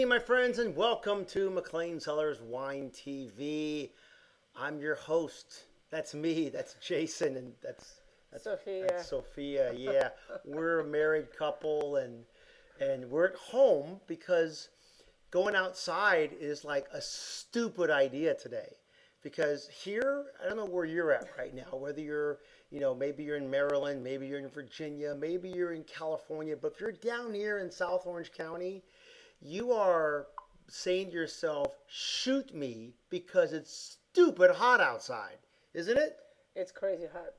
evening, my friends, and welcome to McClain Cellar's Wine TV. I'm your host. That's me. That's Jason, and that's Sophia. Sophia. Yeah, we're a married couple, and we're at home because going outside is like a stupid idea today. Because here, I don't know where you're at right now. Whether you're, maybe you're in Maryland, maybe you're in Virginia, maybe you're in California. But if you're down here in South Orange County, you are saying to yourself, shoot me because it's stupid hot outside, isn't it? It's crazy hot.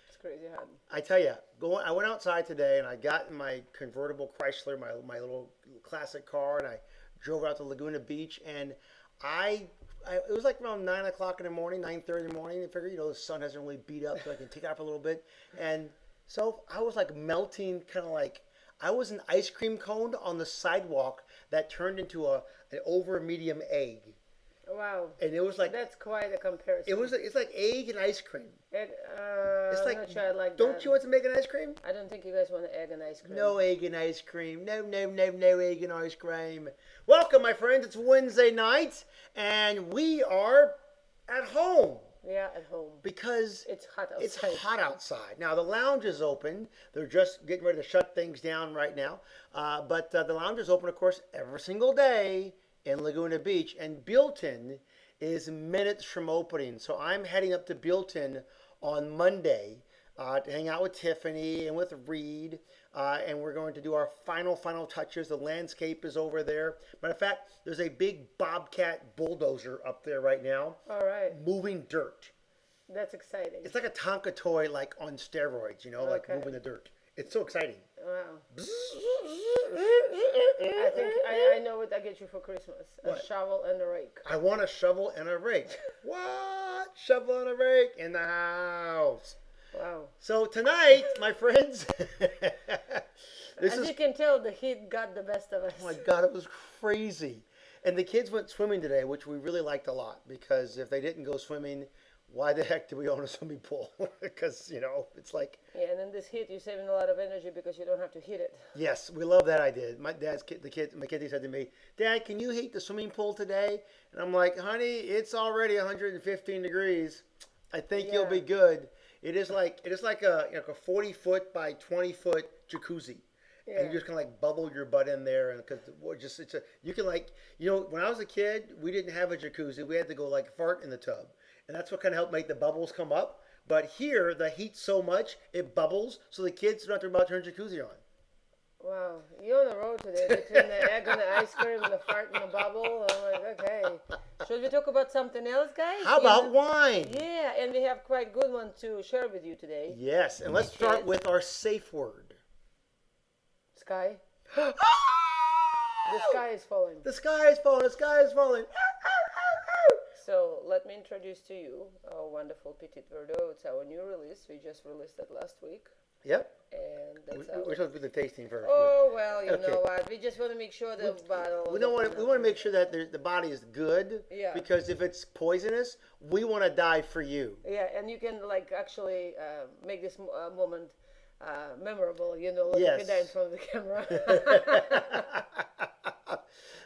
It's crazy hot. I tell you, I went outside today and I got in my convertible Chrysler, my little classic car, and I drove out to Laguna Beach, and it was like around 9 o'clock in the morning, 9:30 in the morning. I figured, the sun hasn't really beat up, so I can take it out for a little bit. And so I was like melting, kind of like I was an ice cream cone on the sidewalk that turned into an over medium egg. Wow. And it was like that's quite a comparison. It's like egg and ice cream. It's I'm like, not sure I like don't that. you want to make an ice cream? I don't think you guys want egg and ice cream. No egg and ice cream. No egg and ice cream. Welcome, my friends. It's Wednesday night, and we are at home. Yeah, at home. Because it's hot outside. It's hot outside. Now, the lounge is open. They're just getting ready to shut things down right now. But the lounge is open, of course, every single day in Laguna Beach. And buellton is minutes from opening. So I'm heading up to buellton on Monday to hang out with Tiffany and with Reed. And we're going to do our final touches. The landscape is over there. Matter of fact, there's a big Bobcat bulldozer up there right now. All right. Moving dirt. That's exciting. It's like a Tonka toy, like on steroids, like moving the dirt. It's so exciting. Wow. I think I know what I get you for Christmas. What? A shovel and a rake. I want a shovel and a rake. What? Shovel and a rake in the house. Wow. So tonight, my friends, As you can tell, the heat got the best of us. Oh my God, it was crazy. And the kids went swimming today, which we really liked a lot, because if they didn't go swimming, why the heck do we own a swimming pool? Because, it's like... Yeah, and in this heat, you're saving a lot of energy because you don't have to heat it. Yes, we love that idea. My kid said to me, Dad, can you heat the swimming pool today? And I'm like, honey, it's already 115 degrees. I think you'll be good. It is like a 40-foot by 20-foot jacuzzi. Yeah. And you just kind of like bubble your butt in there, and because you can when I was a kid, we didn't have a jacuzzi. We had to go like fart in the tub, and that's what kind of helped make the bubbles come up. But here, the heat's so much it bubbles, so the kids don't have to about turn the jacuzzi on. Wow, you're on the road today between the egg and the ice cream and the fart and the bubble. I'm like, okay, should we talk about something else, guys? How about wine? Yeah, and we have quite good one to share with you today. Yes, and let's start with our safe word. Sky. The sky is falling. The sky is falling. The sky is falling. So let me introduce to you our wonderful Petit Verdot. It's our new release. We just released it last week. Yep. And that's we're supposed to do the tasting first. Oh, well, you know what. We just want to make sure the bottle... We want to make sure that the body is good. Yeah. Because if it's poisonous, we want to die for you. Yeah, and you can actually make this moment memorable, Yes. looking down in front of the camera.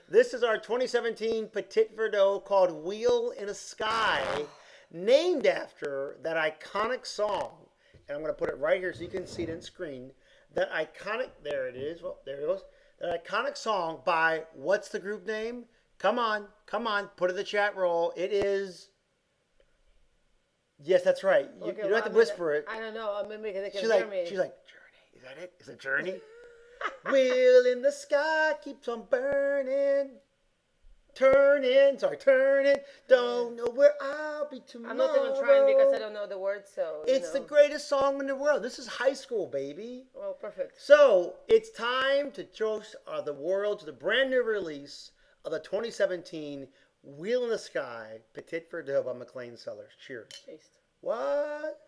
This is our 2017 Petit Verdot called Wheel in the Sky, named after that iconic song. And I'm going to put it right here so you can see it on screen. That iconic, there it is. Well, there it goes. That iconic song by, what's the group name? Come on, put it in the chat roll. It is... Yes, that's right. You don't have to whisper it. I don't know. I'm going to make it She's like, Journey. Is that it? Is it Journey? Wheel in the sky keeps on burning. Turning. Don't know where I'll be tomorrow. I'm not even trying because I don't know the words, so... It's the greatest song in the world. This is high school, baby. Well, perfect. So, it's time to toast the world to the brand new release of the 2017 Wheel in the Sky Petit Verdot by McClain Cellars. Cheers. Taste. What?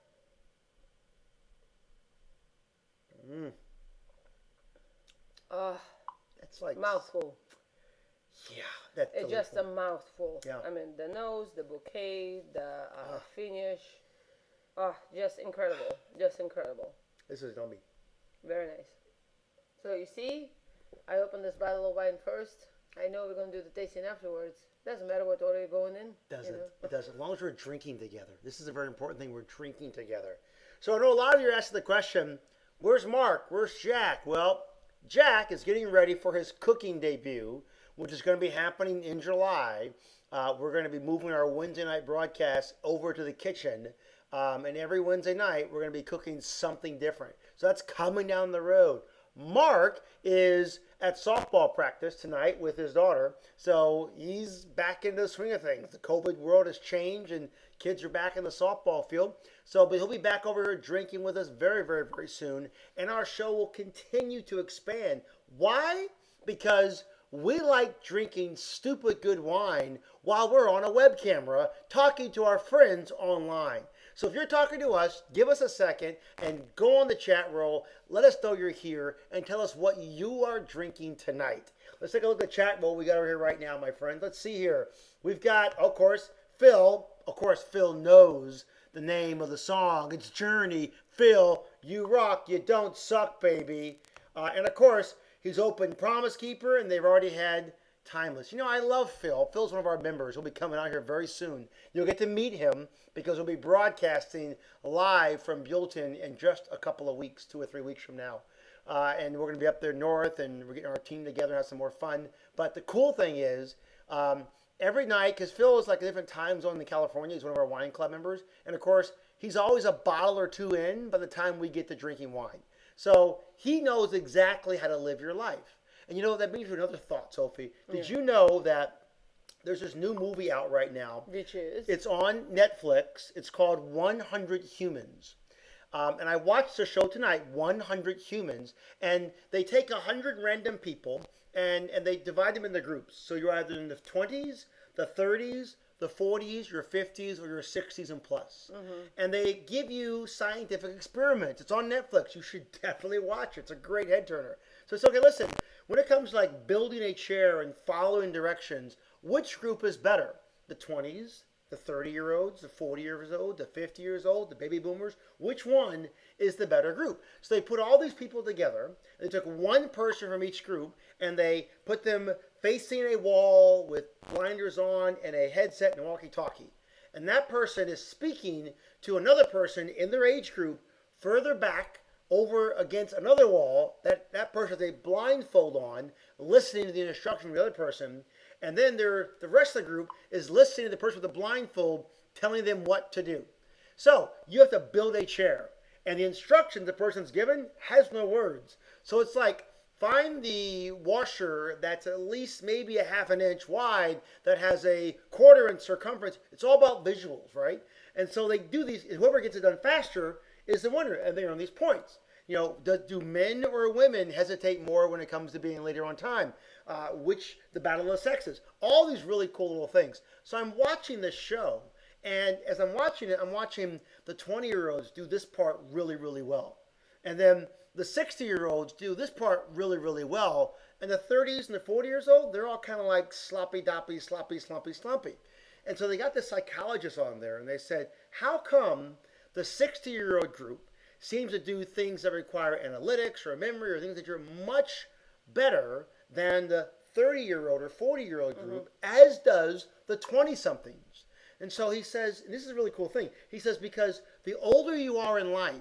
That's like... Mouthful. Yeah, that's it's just a mouthful. Yeah. I mean, the nose, the bouquet, the finish. Just incredible. Just incredible. This is yummy. Very nice. So you see, I opened this bottle of wine first. I know we're going to do the tasting afterwards. Doesn't matter what order you're going in. Doesn't. You know? It doesn't. As long as we're drinking together. This is a very important thing. We're drinking together. So I know a lot of you are asking the question, where's Mark? Where's Jack? Well, Jack is getting ready for his cooking debut, which is going to be happening in July. We're going to be moving our Wednesday night broadcast over to the kitchen. And every Wednesday night, we're going to be cooking something different. So that's coming down the road. Mark is at softball practice tonight with his daughter. So he's back into the swing of things. The COVID world has changed and kids are back in the softball field. So but he'll be back over here drinking with us very, very, very soon. And our show will continue to expand. Why? Because we like drinking stupid good wine while we're on a web camera talking to our friends online. So if you're talking to us, give us a second and go on the chat roll. Let us know you're here and tell us what you are drinking tonight. Let's take a look at the chat roll we got over here right now, my friend. Let's see here. We've got, of course, Phil. Of course, Phil knows the name of the song. It's Journey. Phil, you rock. You don't suck, baby. And of course, he's open Promise Keeper, and they've already had Timeless. You know, I love Phil. Phil's one of our members. He'll be coming out here very soon. You'll get to meet him because we'll be broadcasting live from Buellton in just a couple of weeks, 2 or 3 weeks from now. And we're going to be up there north, and we're getting our team together and have some more fun. But the cool thing is, every night, because Phil is like a different time zone in California. He's one of our wine club members. And, of course, he's always a bottle or two in by the time we get to drinking wine. So he knows exactly how to live your life. And you know, that brings me to another thought, Sophie. Did you know that there's this new movie out right now? Which is? It's on Netflix. It's called 100 Humans. And I watched the show tonight, 100 Humans. And they take 100 random people and they divide them into groups. So you're either in the 20s, the 30s, the 40s, your 50s, or your 60s and plus. And they give you scientific experiments. It's on Netflix. You should definitely watch it. It's a great head turner. So it's okay, listen, when it comes to like building a chair and following directions, which group is better? The 20s, the 30-year-olds, the 40 years old, the 50 years old, the baby boomers? Which one is the better group? So they put all these people together. They took one person from each group and they put them facing a wall with blinders on and a headset and a walkie-talkie. And that person is speaking to another person in their age group further back over against another wall. That person has a blindfold on, listening to the instruction from the other person. And then the rest of the group is listening to the person with the blindfold telling them what to do. So you have to build a chair. And the instructions the person's given has no words. So it's like, find the washer that's at least maybe a half an inch wide that has a 1/4 inch circumference. It's all about visuals, right? And so they do these. Whoever gets it done faster is the winner. And they're on these points. You know, do men or women hesitate more when it comes to being later on time? The battle of the sexes. All these really cool little things. So I'm watching this show. And as I'm watching it, I'm watching the 20-year-olds do this part really, really well. And then the 60-year-olds do this part really, really well. And the 30s and the 40 years old, they're all kind of like sloppy-doppy, sloppy, slumpy, slumpy. And so they got the psychologist on there, and they said, how come the 60-year-old group seems to do things that require analytics or memory or things that you're much better than the 30-year-old or 40-year-old group, as does the 20-somethings? And so he says, and this is a really cool thing, he says, because the older you are in life,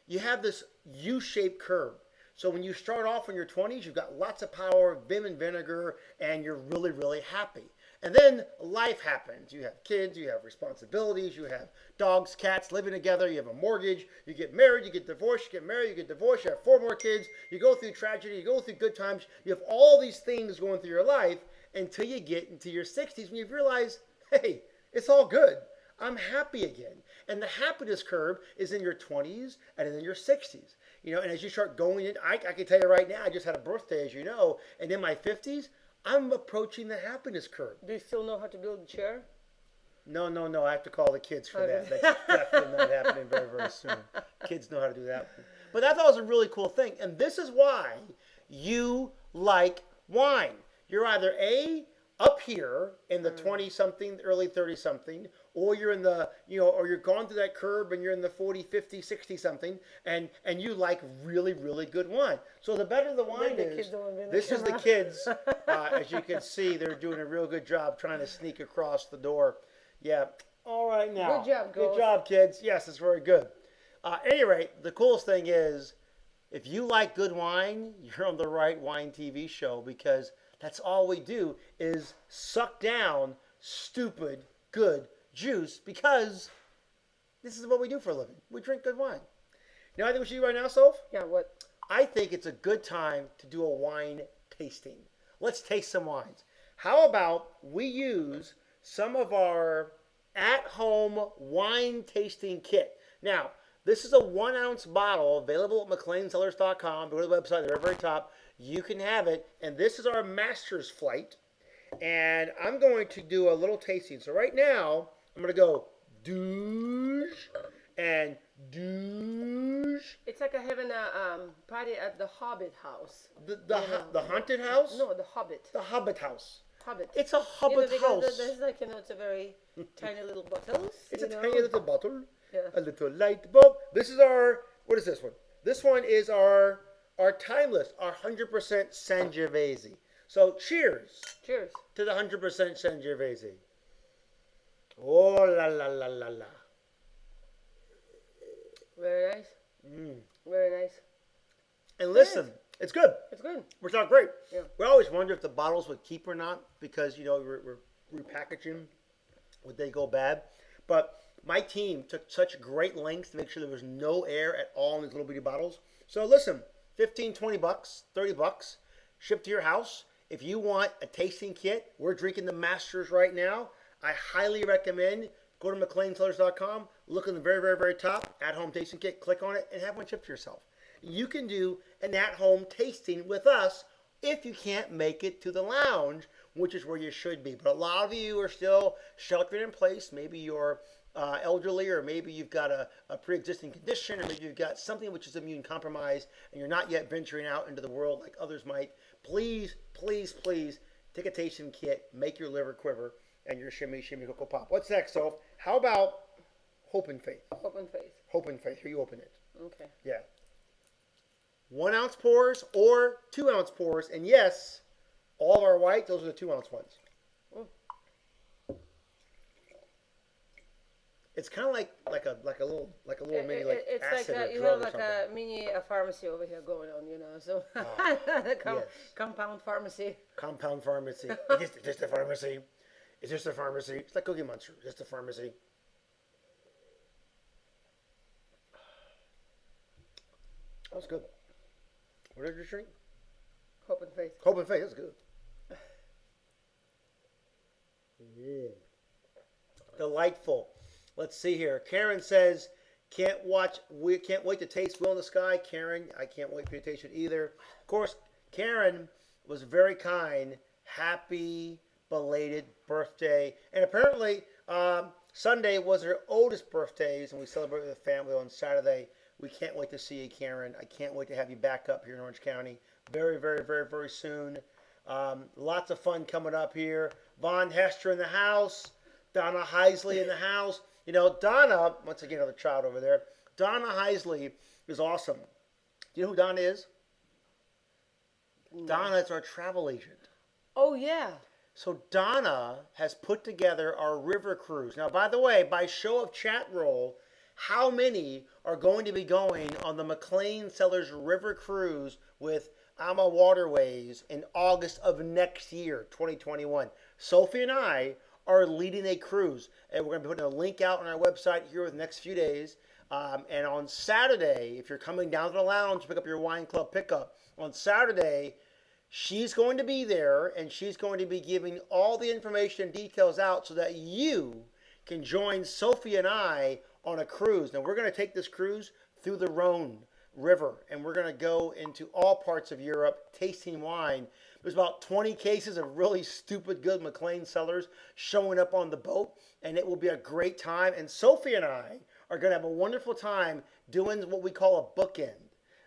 you have this U-shaped curve. So when you start off in your 20s, you've got lots of power, vim and vinegar, and you're really, really happy. And then life happens. You have kids, you have responsibilities, you have dogs, cats living together, you have a mortgage, you get married, you get divorced, you get married, you get divorced, you have 4 more kids, you go through tragedy, you go through good times, you have all these things going through your life until you get into your 60s when you realize, hey, it's all good. I'm happy again. And the happiness curve is in your 20s and in your 60s. You know, and as you start going in, I can tell you right now, I just had a birthday, as you know, and in my 50s, I'm approaching the happiness curve. Do you still know how to build a chair? No. I have to call the kids for that. That's definitely not happening very, very soon. Kids know how to do that. But I thought it was a really cool thing. And this is why you like wine. You're either A, up here in the 20-something, early 30-something, or you're in the, or you're going through that curb and you're in the 40, 50, 60 something, and you like really, really good wine. So the better the wine is, this is the kids. As you can see, they're doing a real good job trying to sneak across the door. Yeah. All right now. Good job, girls. Good job, kids. Yes, it's very good. At any rate, the coolest thing is, if you like good wine, you're on the right wine TV show, because that's all we do is suck down stupid good juice, because this is what we do for a living. We drink good wine. You know what I think we should do right now, Soph? Yeah, what? I think it's a good time to do a wine tasting. Let's taste some wines. How about we use some of our at-home wine tasting kit? Now, this is a 1 ounce bottle available at McClaincellars.com. Go to the website, they're at the very top. You can have it. And this is our master's flight. And I'm going to do a little tasting. So right now, I'm going to go douche and douche. It's like having a party at the Hobbit house. The haunted house? No, the Hobbit. The Hobbit house. Hobbit. It's a Hobbit house. There's like, it's a very tiny little bottles. It's a tiny little bottle. Yeah. A little light bulb. This is our, what is this one? This one is our timeless, our 100% Sangiovese. So cheers. Cheers. To the 100% Sangiovese. Oh la la la la la. Very nice. Very nice. And listen, it's good. It's good. Works out great. Yeah. We always wonder if the bottles would keep or not, because, we're repackaging. Would they go bad? But my team took such great lengths to make sure there was no air at all in these little bitty bottles. So listen, 15, 20 bucks, 30 bucks, shipped to your house. If you want a tasting kit, we're drinking the Masters right now. I highly recommend, go to McClaincellars.com, look in the very, very, very top, at-home tasting kit, click on it, and have one shipped to yourself. You can do an at-home tasting with us if you can't make it to the lounge, which is where you should be. But a lot of you are still sheltered in place. Maybe you're elderly, or maybe you've got a pre-existing condition, or maybe you've got something which is immune compromised, and you're not yet venturing out into the world like others might. Please, please, please take a tasting kit, make your liver quiver, and your shimmy, shimmy, cocoa pop. What's next, Soph? How about Hope and Faith? Hope and Faith. Hope and Faith. Here, you open it. Okay. Yeah. 1 ounce pours or 2 ounce pours, and yes, all of our white, those are the 2 ounce ones. It's kind of like a little mini it's acid like or you drug have or like something. a mini pharmacy over here going on, So Yes. compound pharmacy. Compound pharmacy. It's just a pharmacy. It's just a pharmacy. It's like Cookie Monster. Just a pharmacy. That was good. What did you drink? Hope and Faith. Hope and Faith. That's good. Delightful. Let's see here. Karen says, we can't wait to taste Will in the Sky. Karen, I can't wait for you to taste it either. Of course, Karen was very kind. Happy belated birthday. And apparently, Sunday was her oldest birthdays, and we celebrated with the family on Saturday. We can't wait to see you, Karen. I can't wait to have you back up here in Orange County very, very, very, very soon. Lots of fun coming up here. Von Hester in the house. Donna Heisley in the house. Donna, once again, another child over there. Donna Heisley is awesome. Do you know who Donna is? No. Donna is our travel agent. Oh, yeah. So Donna has put together our river cruise. Now, by the way, by show of chat roll, how many are going to be going on the McClain Cellars River Cruise with Ama Waterways in August of next year, 2021? Sophie and I are leading a cruise, and we're going to be putting a link out on our website here in the next few days. And on Saturday, if you're coming down to the lounge to pick up your wine club pickup, on Saturday, she's going to be there, and she's going to be giving all the information and details out so that you can join Sophie and I on a cruise. Now, we're going to take this cruise through the Rhone River, and we're going to go into all parts of Europe tasting wine. There's about 20 cases of really stupid good McClain Cellars showing up on the boat, and it will be a great time. And Sophie and I are going to have a wonderful time doing what we call a bookend.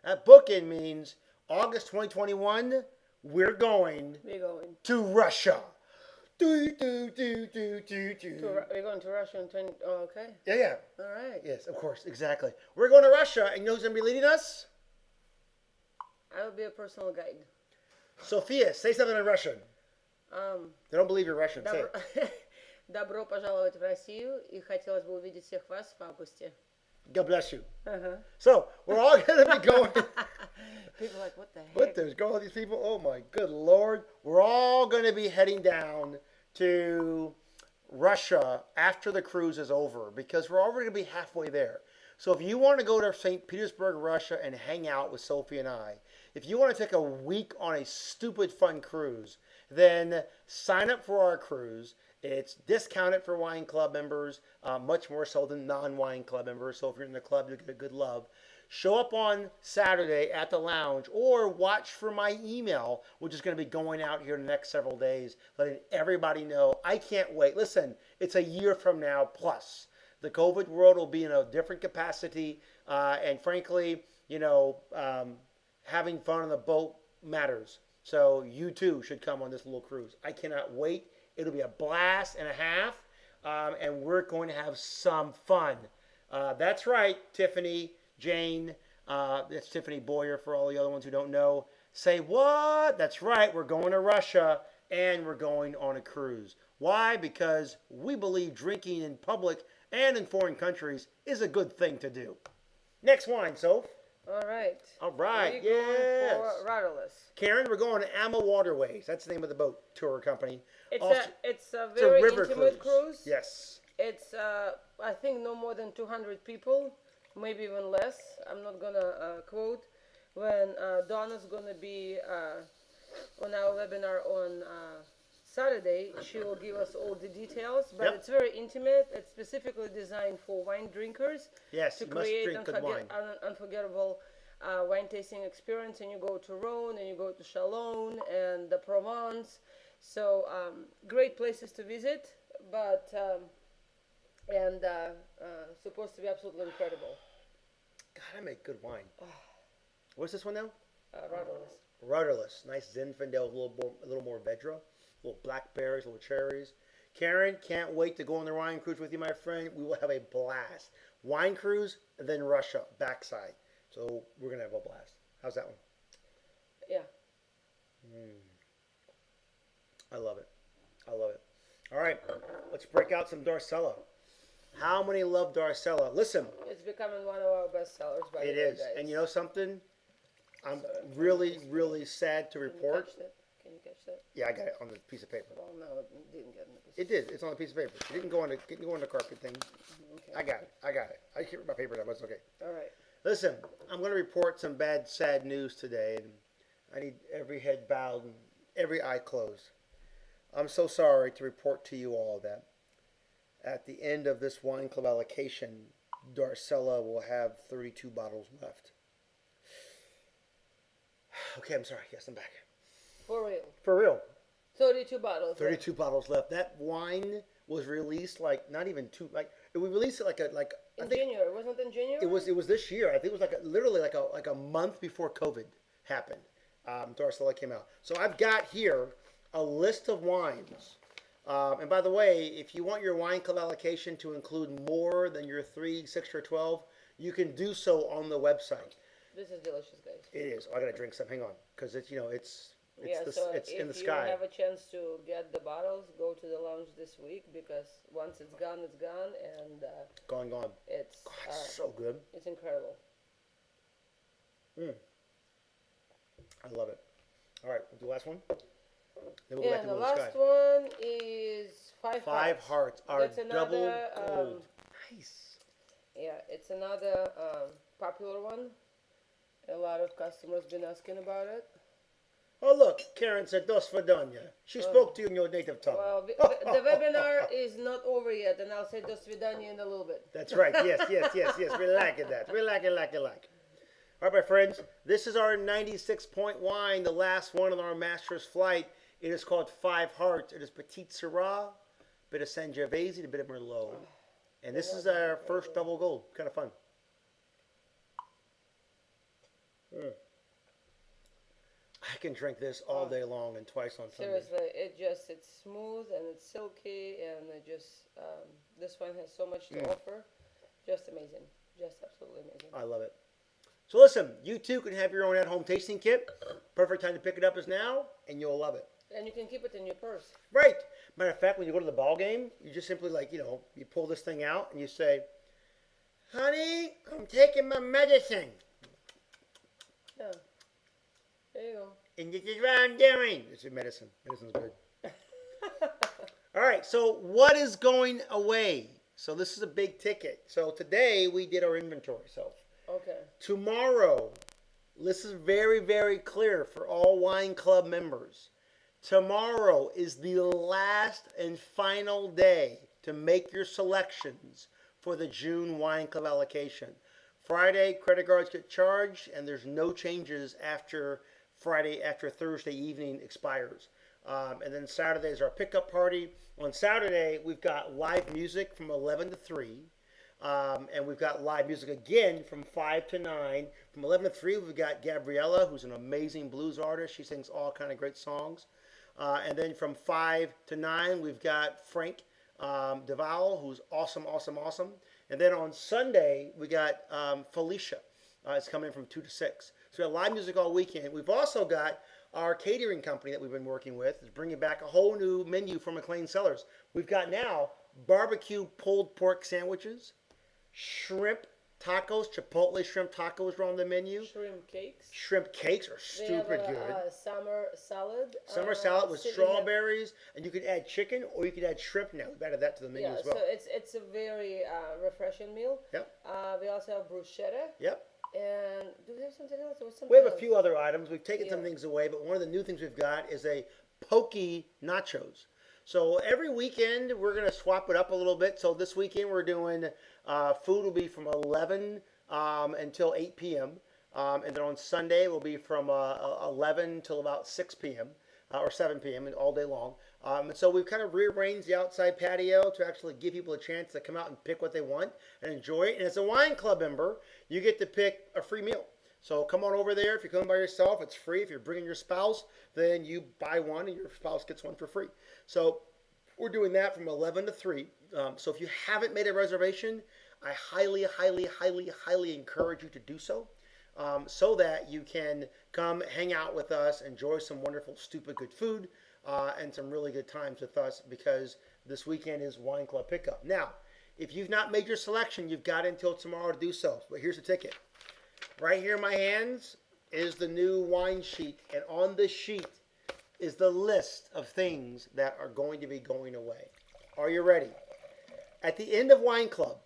That bookend means August 2021, we're going to Russia. We're going to Russia in 20. Oh, okay. Yeah. All right. Yes, of course, exactly. We're going to Russia, and you know who's going to be leading us? I will be a personal guide. Sophia, say something in Russian. They don't believe you're Russian. Say Добро, it. добро пожаловать в Россию, и хотелось бы увидеть всех вас в августе. God bless you. Uh-huh. So, we're all going to be going. People are like, what the heck? What there's going on with these people? Oh my good Lord. We're all going to be heading down to Russia after the cruise is over because we're already going to be halfway there. So if you want to go to St. Petersburg, Russia and hang out with Sophie and I, if you want to take a week on a stupid fun cruise, then sign up for our cruise. It's discounted for wine club members, much more so than non-wine club members. So if you're in the club, you'll get a good love. Show up on Saturday at the lounge or watch for my email, which is going to be going out here in the next several days, letting everybody know. I can't wait. Listen, it's a year from now plus. The COVID world will be in a different capacity. And frankly, having fun on the boat matters. So you too should come on this little cruise. I cannot wait. It'll be a blast and a half. And we're going to have some fun. That's right, Tiffany. Jane, that's Tiffany Boyer for all the other ones who don't know. Say what? That's right, we're going to Russia and we're going on a cruise. Why? Because we believe drinking in public and in foreign countries is a good thing to do. Next wine, Soph. All right. All right, We're yes. going for rudderless. Karen, we're going to Ama Waterways. That's the name of the boat tour company. It's a very river intimate cruise. Yes. It's, I think, no more than 200 people. Maybe even less. I'm not gonna quote. When Donna's gonna be on our webinar on Saturday, she will give us all the details. But it's very intimate. It's specifically designed for wine drinkers. Yes, to you must create drink good wine. an unforgettable wine tasting experience. And you go to Rhone, and you go to Chalon and the Provence. So great places to visit, but supposed to be absolutely incredible. God, I make good wine. What's this one now? Rudderless. Rudderless. Nice Zinfandel, a little more Vedra. Little blackberries, little cherries. Karen, can't wait to go on the wine cruise with you, my friend. We will have a blast. Wine cruise, then Russia, backside. So we're going to have a blast. How's that one? Yeah. I love it. I love it. All right, let's break out some Darcella. How many love Darcella? Listen. It's becoming one of our best sellers by the way, It is. guys. And you know something? I'm really, really sad to report. Can you catch that? Yeah, I got it on the piece of paper. Well, no, it didn't get in the piece. It did. It's on the piece of paper. It didn't go on the carpet thing. Okay. I got it. I can't read my paper now, but it's okay. All right. Listen, I'm going to report some bad, sad news today. And I need every head bowed and every eye closed. I'm so sorry to report to you all that at the end of this wine club allocation, Darcella will have 32 bottles left. Okay, I'm sorry. Yes, I'm back. For real. For real. 32 bottles. 32 bottles left. That wine was released we released it In January. Wasn't it in January? It was this year. I think it was literally like a month before COVID happened. Darcella came out. So I've got here a list of wines. And by the way, if you want your wine club allocation to include more than your 3, 6, or 12, you can do so on the website. This is delicious, guys. It is. Oh, I gotta drink some. Hang on, because it's in the sky. If you have a chance to get the bottles, go to the lounge this week because once it's gone, and Gone. it's It's so good. It's incredible. I love it. All right, we'll do the last one. Then we'll go back to the the last sky. one is Five Hearts. Our That's double another, gold. Nice. Yeah, it's another popular one. A lot of customers been asking about it. Oh, look, Karen said dos vidania. She spoke to you in your native tongue. Well, the webinar is not over yet, and I'll say dos vidania in a little bit. That's right. Yes. We like that. We like it. All right, my friends. This is our 96-point wine, the last one on our master's flight. It is called Five Hearts. It is Petit Syrah, bit of Sangiovese, and a bit of Merlot. And this is our first double gold. Kind of fun. I can drink this all day long and twice on Sunday. Seriously, it's smooth and it's silky and it just this one has so much to offer. Just amazing, just absolutely amazing. I love it. So listen, you too can have your own at-home tasting kit. Perfect time to pick it up is now, and you'll love it. And you can keep it in your purse. Right. Matter of fact, when you go to the ball game, you just simply you pull this thing out and you say, "Honey, I'm taking my medicine." Yeah. There you go. And this is what I'm doing. It's your medicine. Medicine's good. All right. So what is going away? So this is a big ticket. So today we did our inventory. So Okay. tomorrow, this is very, very clear for all wine club members. Tomorrow is the last and final day to make your selections for the June wine club allocation. Friday, credit cards get charged, and there's no changes after Friday, after Thursday evening expires. And then Saturday is our pickup party. On Saturday, we've got live music from 11 to 3. And we've got live music again from 5 to 9. From 11 to 3, we've got Gabriella, who's an amazing blues artist. She sings all kind of great songs. And then from 5 to 9, we've got Frank Deval, who's awesome. And then on Sunday, we got Felicia. It's coming in from 2 to 6. So we have live music all weekend. We've also got our catering company that we've been working with is bringing back a whole new menu from McClain Cellars. We've got now barbecue pulled pork sandwiches, shrimp tacos, chipotle shrimp tacos are on the menu. Shrimp cakes. Shrimp cakes are stupid good. Summer salad. Summer salad with strawberries, and you could add chicken or you could add shrimp now. We've added that to the menu as well. So it's a very refreshing meal. Yep. We also have bruschetta. Yep. And do we have something else? We have a few other items. We've taken some things away, but one of the new things we've got is a pokey nachos. So every weekend we're going to swap it up a little bit. So this weekend we're doing food will be from 11 until 8 p.m. And then on Sunday will be from 11 till about 6 p.m. Or 7 p.m. and all day long. And so we've kind of rearranged the outside patio to actually give people a chance to come out and pick what they want and enjoy it. And as a wine club member, you get to pick a free meal. So come on over there. If you're coming by yourself, it's free. If you're bringing your spouse, then you buy one and your spouse gets one for free. So we're doing that from 11 to 3. So if you haven't made a reservation, I highly encourage you to do so. So that you can come hang out with us, enjoy some wonderful, stupid good food, and some really good times with us because this weekend is Wine Club Pickup. Now, if you've not made your selection, you've got until tomorrow to do so. But here's the ticket. Right here in my hands is the new wine sheet, and on this sheet is the list of things that are going to be going away. Are you ready? At the end of Wine Club,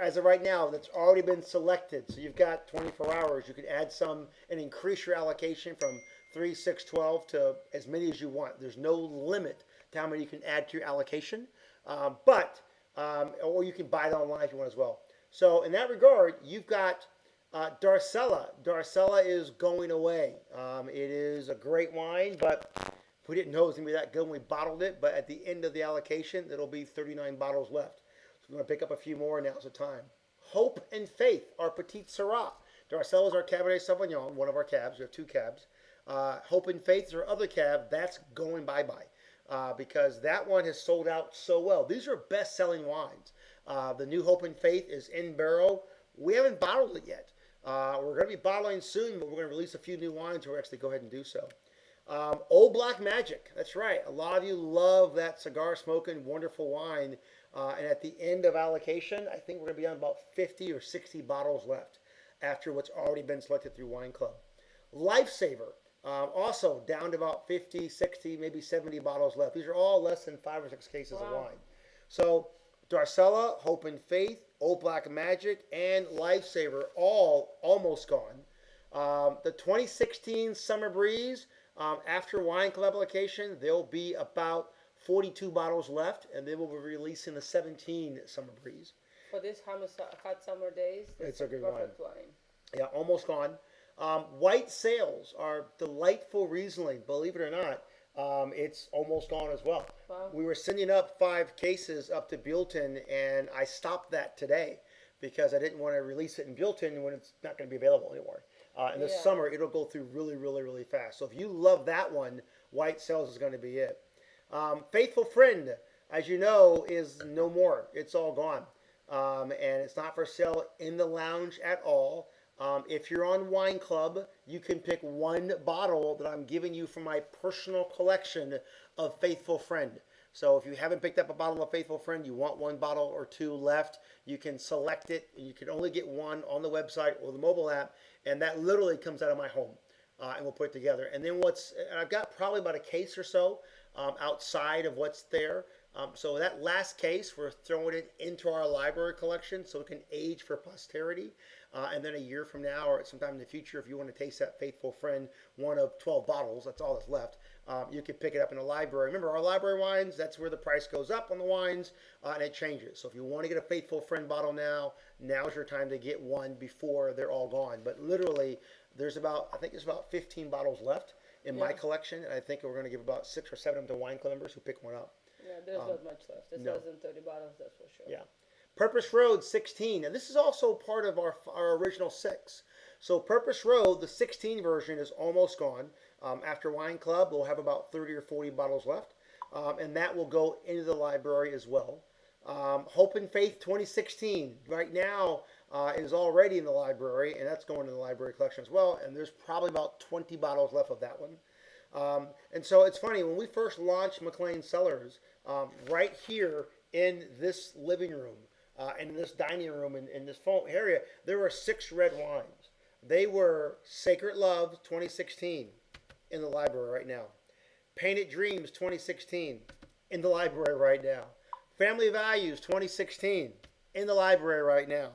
as of right now, that's already been selected. So you've got 24 hours. You could add some and increase your allocation from 3, 6, 12 to as many as you want. There's no limit to how many you can add to your allocation. Or you can buy it online if you want as well. So in that regard, you've got Darcella. Darcella is going away. It is a great wine, but we didn't know it was going to be that good when we bottled it. But at the end of the allocation, there'll be 39 bottles left. We're going to pick up a few more. Now's the time. Hope and Faith, our Petit Syrah. Darcella is our Cabernet Sauvignon, one of our cabs. We have 2 cabs. Hope and Faith is our other cab. That's going bye-bye because that one has sold out so well. These are best-selling wines. The new Hope and Faith is in barrel. We haven't bottled it yet. We're going to be bottling soon, but we're going to release a few new wines. We'll actually go ahead and do so. Old Black Magic. That's right. A lot of you love that cigar-smoking, wonderful wine. And at the end of allocation, I think we're going to be on about 50 or 60 bottles left after what's already been selected through Wine Club. Lifesaver, also down to about 50, 60, maybe 70 bottles left. These are all less than 5 or 6 cases of wine. So Darcella, Hope and Faith, Old Black Magic, and Lifesaver all almost gone. The 2016 Summer Breeze, after Wine Club application, there'll be about 42 bottles left, and then we'll be releasing the 17 Summer Breeze. For these hot summer days, it's a good perfect wine. wine. Yeah, almost gone. White Sails are delightful Riesling. Believe it or not, it's almost gone as well. Wow. We were sending up 5 cases up to Buellton, and I stopped that today because I didn't want to release it in Buellton when it's not going to be available anymore. In the Yeah. summer, it'll go through really, really, really fast. So if you love that one, White Cells is going to be it. Faithful Friend, as you know, is no more. It's all gone. And it's not for sale in the lounge at all. If you're on Wine Club, you can pick one bottle that I'm giving you from my personal collection of Faithful Friend. So if you haven't picked up a bottle of Faithful Friend, you want one bottle or two left, you can select it. You can only get one on the website or the mobile app, and that literally comes out of my home. And we'll put it together. And then and I've got probably about a case or so outside of what's there. So that last case, we're throwing it into our library collection so it can age for posterity. And then a year from now or sometime in the future, if you want to taste that Faithful Friend, one of 12 bottles, that's all that's left, you can pick it up in the library. Remember, our library wines, that's where the price goes up on the wines, and it changes. So if you want to get a Faithful Friend bottle now's your time to get one before they're all gone. But literally, I think there's about 15 bottles left in my collection, and I think we're going to give about 6 or 7 of them to Wine Club members who pick one up. Yeah, there's not much left. It's less than 30 bottles, that's for sure. Yeah. Purpose Road 16. And this is also part of our original 6. So Purpose Road, the 16 version, is almost gone. After Wine Club, we'll have about 30 or 40 bottles left. And that will go into the library as well. Hope and Faith 2016. Right now is already in the library, and that's going in the library collection as well. And there's probably about 20 bottles left of that one. And so it's funny, when we first launched McClain Cellars, right here in this living room, and in this dining room, in this phone area, there were 6 red wines. They were Sacred Love 2016 in the library right now. Painted Dreams 2016 in the library right now. Family Values 2016 in the library right now.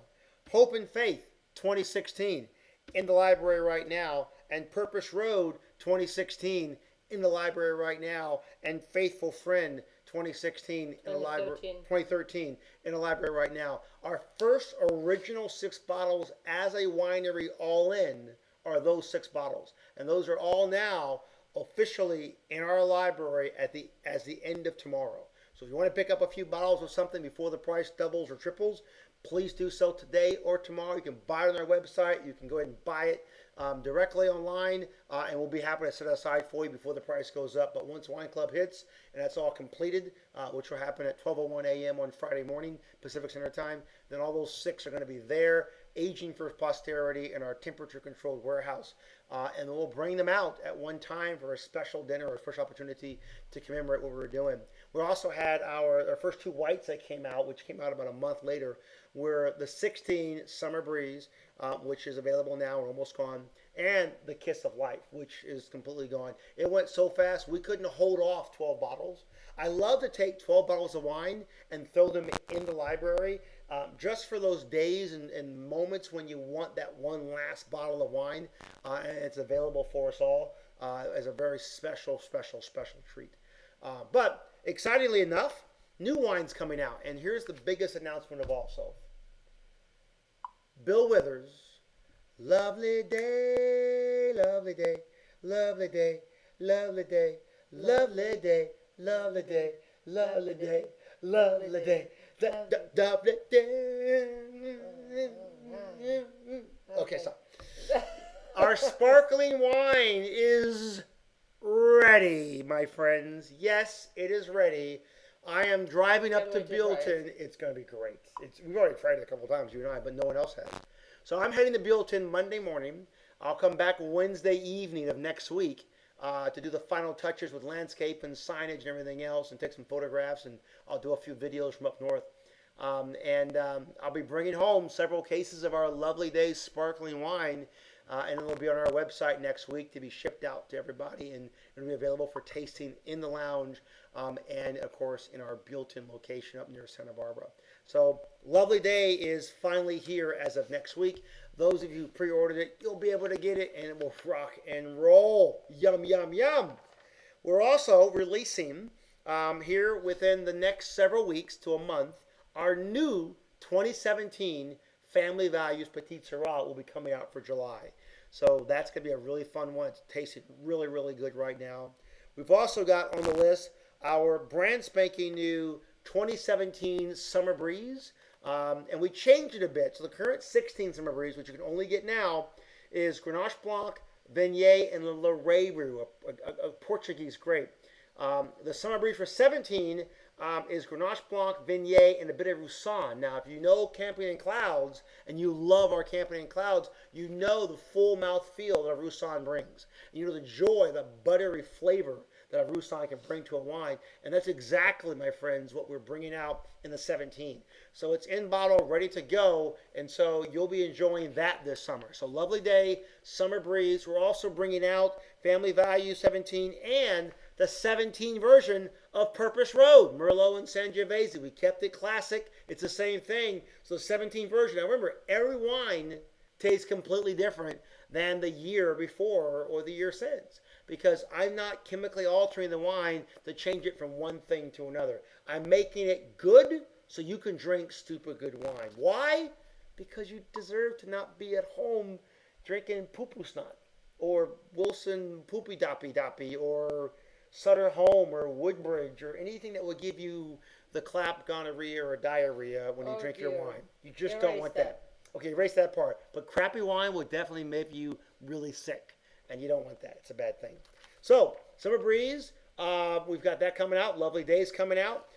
Hope and Faith 2016 in the library right now. And Purpose Road 2016 in the library right now. And Faithful Friend 2016 in the library, 2013 in the library right now. Our first original 6 bottles as a winery all in are those 6 bottles. And those are all now officially in our library as the end of tomorrow. So if you want to pick up a few bottles of something before the price doubles or triples, please do so today or tomorrow. You can buy it on our website. You can go ahead and buy it directly online, and we'll be happy to set it aside for you before the price goes up. But once Wine Club hits, and that's all completed, which will happen at 12:01 a.m. on Friday morning, Pacific Standard Time, then all those 6 are going to be there, aging for posterity in our temperature-controlled warehouse. And then we'll bring them out at one time for a special dinner or a special opportunity to commemorate what we were doing. We also had our first 2 whites that came out, which came out about a month later, were the 16 Summer Breeze, which is available now and almost gone, and the Kiss of Life, which is completely gone. It went so fast, we couldn't hold off 12 bottles. I love to take 12 bottles of wine and throw them in the library just for those days and moments when you want that one last bottle of wine, and it's available for us all as a very special, special, special treat. But excitingly enough, new wine's coming out, and here's the biggest announcement of all. So, Bill Withers, lovely day, lovely day, lovely day, lovely day, lovely day, lovely day, lovely day, lovely day, lovely day. Okay, so our sparkling wine is ready, my friends. Yes, it is ready. I am driving up to Buellton. It's going to be great. We've already tried it a couple times, you and I, but no one else has. So I'm heading to Buellton Monday morning. I'll come back Wednesday evening of next week to do the final touches with landscape and signage and everything else, and take some photographs, and I'll do a few videos from up north. I'll be bringing home several cases of our Lovely Days sparkling wine, and it'll be on our website next week to be shipped out to everybody, and it'll be available for tasting in the lounge, and of course in our Buellton location up near Santa Barbara. So Lovely Day is finally here as of next week. Those of you who pre-ordered it, you'll be able to get it, and it will rock and roll. Yum, yum, yum. We're also releasing here within the next several weeks to a month, our new 2017 Family Values Petit Verdot will be coming out for July. So that's going to be a really fun one. It's tasting really, really good right now. We've also got on the list our brand spanking new 2017 Summer Breeze. And we changed it a bit. So the current 16 Summer Breeze, which you can only get now, is Grenache Blanc, Viognier, and Larue, a Portuguese grape. The summer breeze for 17 is Grenache Blanc, Viognier, and a bit of Roussanne. Now, if you know Camping in Clouds and you love our Camping in Clouds, you know the full mouth feel that a Roussanne brings. You know the joy, the buttery flavor that a Roussanne can bring to a wine. And that's exactly, my friends, what we're bringing out in the 17. So it's in bottle, ready to go. And so you'll be enjoying that this summer. So lovely day, summer breeze. We're also bringing out Family Value 17 and the 17 version of Purpose Road, Merlot and Sangiovese. We kept it classic. It's the same thing. So the 17 version. Now remember, every wine tastes completely different than the year before or the year since, because I'm not chemically altering the wine to change it from one thing to another. I'm making it good so you can drink stupid good wine. Why? Because you deserve to not be at home drinking poo-poo snot or Wilson poopy doppy doppy or Sutter Home or Woodbridge or anything that will give you the clap, gonorrhea, or diarrhea when you drink your wine. You just don't want that. Okay, erase that part. But crappy wine will definitely make you really sick, and you don't want that. It's a bad thing. So, Summer Breeze, we've got that coming out. Lovely Days coming out.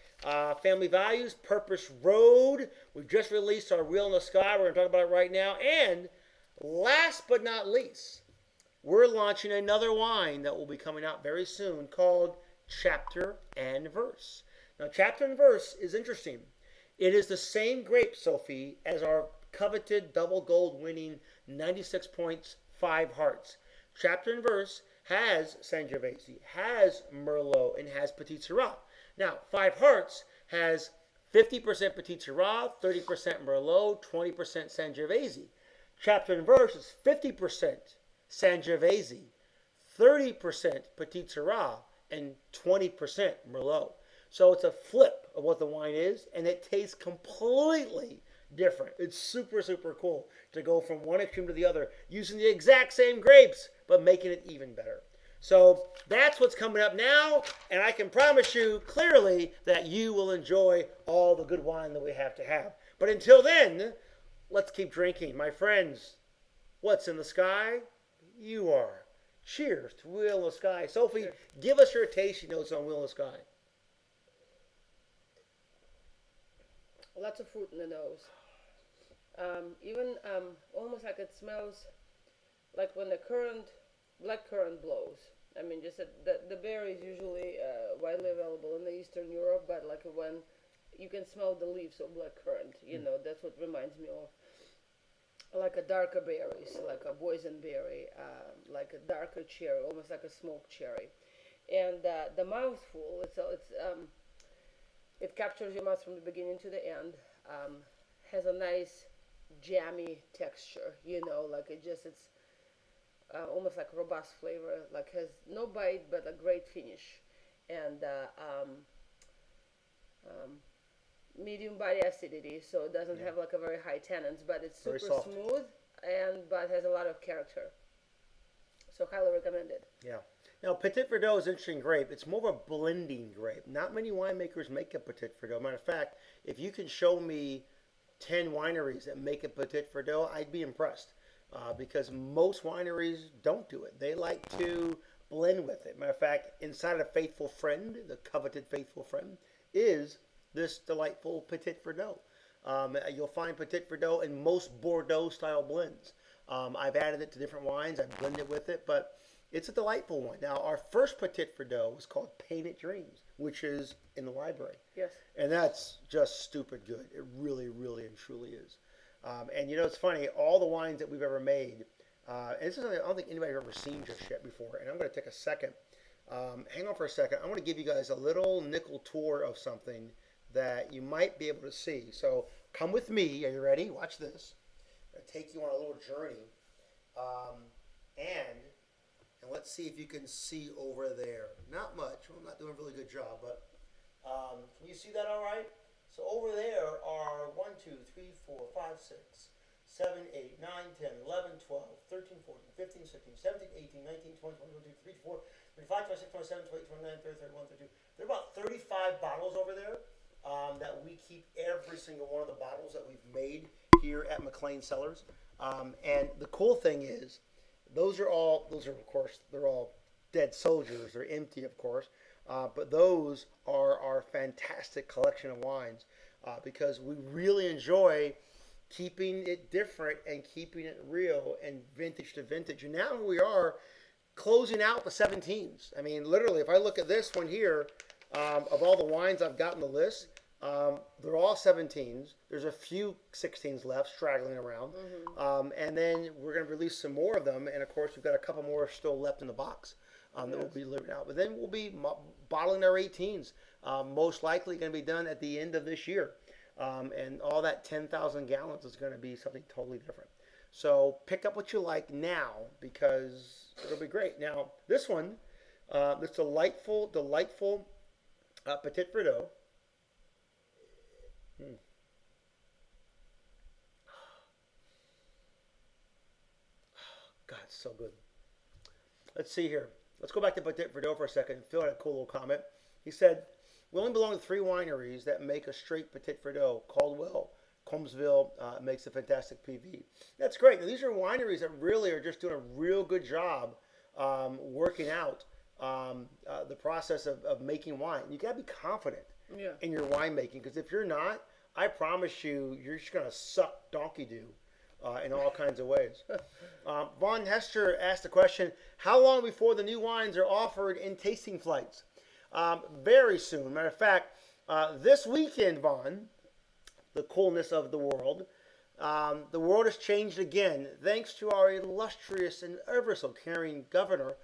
Family Values, Purpose Road. We've just released our Wheel in the Sky. We're going to talk about it right now. And last but not least, we're launching another wine that will be coming out very soon called Chapter and Verse. Now, Chapter and Verse is interesting. It is the same grape, Sophie, as our coveted double gold winning 96 points, 5 hearts. Chapter and Verse has Sangiovese, has Merlot, and has Petit Syrah. Now, 5 hearts has 50% Petit Syrah, 30% Merlot, 20% Sangiovese. Chapter and Verse is 50% Sangiovese, 30% Petit Syrah, and 20% Merlot. So it's a flip of what the wine is, and it tastes completely different. It's super, super cool to go from one extreme to the other using the exact same grapes, but making it even better. So that's what's coming up now, and I can promise you clearly that you will enjoy all the good wine that we have to have. But until then, let's keep drinking. My friends, what's in the sky? You are. Cheers to Wheel in the Sky. Sophie, give us your tasting notes on Wheel in the Sky. Lots of fruit in the nose. Even almost like it smells like when the black currant blows. I mean, just the berry is usually widely available in the Eastern Europe, but like when you can smell the leaves of black currant, that's what reminds me of. Like a darker berries, like a boysenberry, like a darker cherry, almost like a smoked cherry. And the mouthful, it captures your mouth from the beginning to the end. Has a nice jammy texture, like it's almost like robust flavor, like has no bite but a great finish, and medium body acidity, so it doesn't have like a very high tannins, but it's super smooth but has a lot of character. So highly recommended. Yeah. Now, Petit Verdot is an interesting grape. It's more of a blending grape. Not many winemakers make a Petit Verdot. Matter of fact, if you can show me 10 wineries that make a Petit Verdot, I'd be impressed. Because most wineries don't do it. They like to blend with it. Matter of fact, inside of Faithful Friend, the coveted Faithful Friend, is this delightful Petit Verdot. You'll find Petit Verdot in most Bordeaux-style blends. I've added it to different wines. I've blended with it, but it's a delightful one. Now, our first Petit Verdot was called Painted Dreams, which is in the library. Yes. And that's just stupid good. It really, really and truly is. And it's funny, all the wines that we've ever made, and this is something I don't think anybody's ever seen just yet before, and I'm going to take a second. Hang on for a second. I want to give you guys a little nickel tour of something that you might be able to see. So come with me. Are you ready? Watch this. I'm going to take you on a little journey. And let's see if you can see over there. Not much. I'm not doing a really good job, but can you see that all right? So over there are 1, 2, 3, 4, 5, 6, 7, 8, 9, 10, 11, 12, 13, 14, 15, 16, 17, 18, 19, 20, 21, 22, 23, 24, 25, 26, 27, 28, 29, 30, 31, 32. There are about 35 bottles over there that we keep every single one of the bottles that we've made here at McClain Cellars. And the cool thing is, those are of course they're all dead soldiers. They're empty, of course, but those are our fantastic collection of wines because we really enjoy keeping it different and keeping it real and vintage to vintage. And now we are closing out the 17s. I mean, literally, if I look at this one here, of all the wines I've got on the list, they're all 17s. There's a few 16s left straggling around. And then we're going to release some more of them. And of course, we've got a couple more still left in the box that we'll be delivering out. But then we'll be bottling our 18s. Most likely going to be done at the end of this year. And all that 10,000 gallons is going to be something totally different. So pick up what you like now because it'll be great. Now, this one, this delightful Petit Verdot. God, it's so good. Let's see here. Let's go back to Petit Verdot for a second. Phil had a cool little comment. He said, we only belong to 3 wineries that make a straight Petit Verdot. Caldwell, Combsville makes a fantastic PV. That's great. Now, these are wineries that really are just doing a real good job working out the process of making wine. You got to be confident in your winemaking because if you're not, I promise you, you're just going to suck donkey do in all kinds of ways. Von Hester asked the question, how long before the new wines are offered in tasting flights? Very soon. Matter of fact, this weekend, Von, the coolness of the world has changed again. Thanks to our illustrious and ever so caring governor,